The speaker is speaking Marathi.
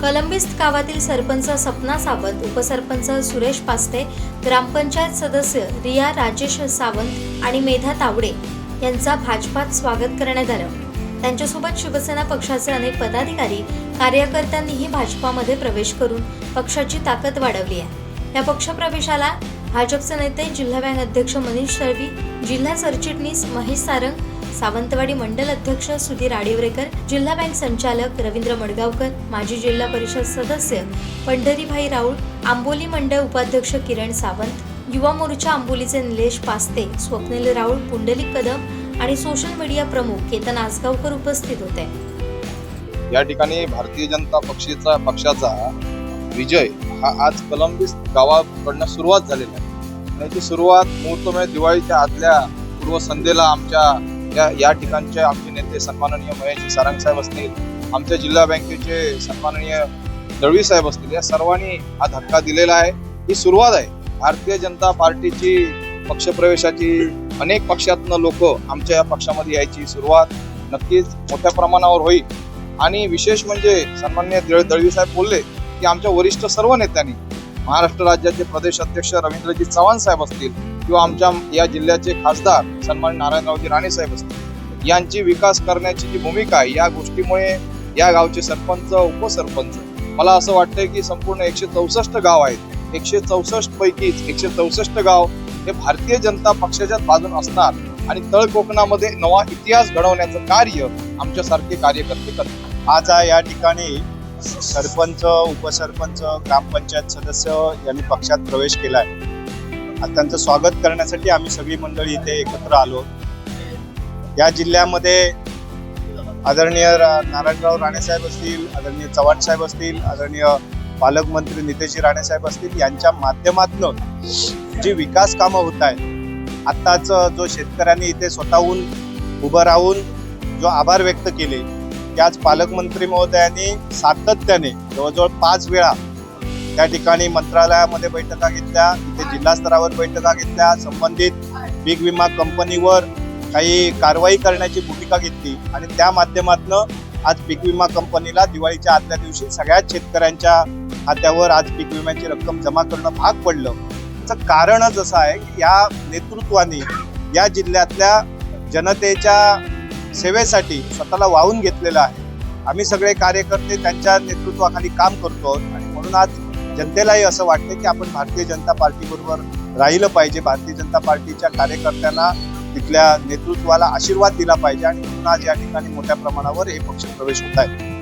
कलंबिस्त गावातील सरपंच सपना सावंत, उपसरपंच सुरेश पास्ते, ग्रामपंचायत सदस्य रिया राजेश सावंत आणि मेधा तावडे यांचा भाजपात स्वागत करण्यात आलं। त्यांच्यासोबत शिवसेना पक्षाचे अनेक पदाधिकारी कार्यकर्त्यांनीही भाजपामध्ये प्रवेश करून पक्षाची ताकद वाढवली आहे। या पक्षप्रवेशाला भाजपचे नेते जिल्हा बँक अध्यक्ष मनीष तळवी, जिल्हा सरचिटणीस महेश सारंग, सावंतवाडी मंडल अध्यक्ष सुधीर आडिवरेकर, जिल्हा बँक संचालक रवींद्र मडगावकर, माजी जिल्हा परिषद सदस्य पंढरीभाई राऊळ, आंबोली मंडळ उपाध्यक्ष किरण सावंत, युवा मोर्चा आंबोलीचे निलेश पास्ते, स्वप्नील राऊळ, पुंडलिक कदम आणि सोशल मीडिया प्रमुख केतन आसगावकर उपस्थित होते। या ठिकाणी भारतीय जनता पक्षाचा विजय हा आज कलंबिस्त गावाकडनं सुरुवात झालेला आहे। त्याची सुरुवात मुहूर्तमेळ दिवाळीच्या आदल्या पूर्वसंध्येला आमच्या या ठिकाणचे आमचे नेते सन्माननीय महेश सारंग साहेब असतील, आमच्या जिल्हा बँकेचे सन्माननीय तळवी साहेब असतील, या सर्वांनी हा धक्का दिलेला आहे। ही सुरुवात आहे भारतीय जनता पार्टीची पक्षप्रवेशाची। अनेक पक्षातनं लोक आमच्या या पक्षामध्ये यायची सुरुवात नक्कीच मोठ्या प्रमाणावर होईल। आणि विशेष म्हणजे सन्माननीय तळवी साहेब बोलले की आमच्या वरिष्ठ सर्व नेत्यांनी, महाराष्ट्र राज्याचे प्रदेश अध्यक्ष रवींद्रजी चव्हाण साहेब असतील किंवा आमच्या या जिल्ह्याचे खासदार सन्माननीय नारायणरावजी राणे साहेब असतील, यांची विकास करण्याची जी भूमिका आहे, या गोष्टीमुळे या गावचे सरपंच, उपसरपंच, मला असं वाटतंय की संपूर्ण 164 गाव आहेत, 164 पैकीच 164 गाव हे भारतीय जनता पक्षाच्या बाजून असणार आणि तळ कोकणामध्ये नवा इतिहास घडवण्याचं कार्य आमच्यासारखे कार्यकर्ते करतात। आज या ठिकाणी सरपंच, उपसरपंच, ग्रामपंचायत सदस्य यांनी पक्षात प्रवेश केलाय। त्यांचं स्वागत करण्यासाठी आम्ही सगळी मंडळी इथे एकत्र आलो। या जिल्ह्यामध्ये आदरणीय नारायणराव राणे साहेब असतील, आदरणीय चव्हाण साहेब असतील, आदरणीय पालकमंत्री नितेशजी राणे साहेब असतील, यांच्या माध्यमातून जी विकास कामं होत आहेत, आत्ताच जो शेतकऱ्यांनी इथे स्वतःहून उभं राहून जो आभार व्यक्त केले, त्याच पालकमंत्री महोदयांनी सातत्याने जवळजवळ 5 वेळा त्या ठिकाणी मंत्रालयामध्ये बैठका घेतल्या, इथे जिल्हा स्तरावर बैठका घेतल्या, संबंधित पीक विमा कंपनीवर काही कारवाई करण्याची भूमिका घेतली आणि त्या माध्यमातून आज पीक विमा कंपनीला दिवाळीच्या आदल्या दिवशी सगळ्याच शेतकऱ्यांच्या खात्यावर आज पीक विम्याची रक्कम जमा करणं भाग पडलं। त्याचं कारणच असं आहे की या नेतृत्वाने या जिल्ह्यातल्या जनतेच्या सेवेसाठी स्वतःला वाहून घेतलेलं आहे। आम्ही सगळे कार्यकर्ते त्यांच्या नेतृत्वाखाली काम करतो आणि म्हणून आज जनतेलाही असं वाटतं की आपण भारतीय जनता पार्टीबरोबर राहिलं पाहिजे, भारतीय जनता पार्टीच्या कार्यकर्त्यांना, तिथल्या नेतृत्वाला आशीर्वाद दिला पाहिजे आणि म्हणून आज या ठिकाणी मोठ्या प्रमाणावर हे पक्ष प्रवेश होत आहे।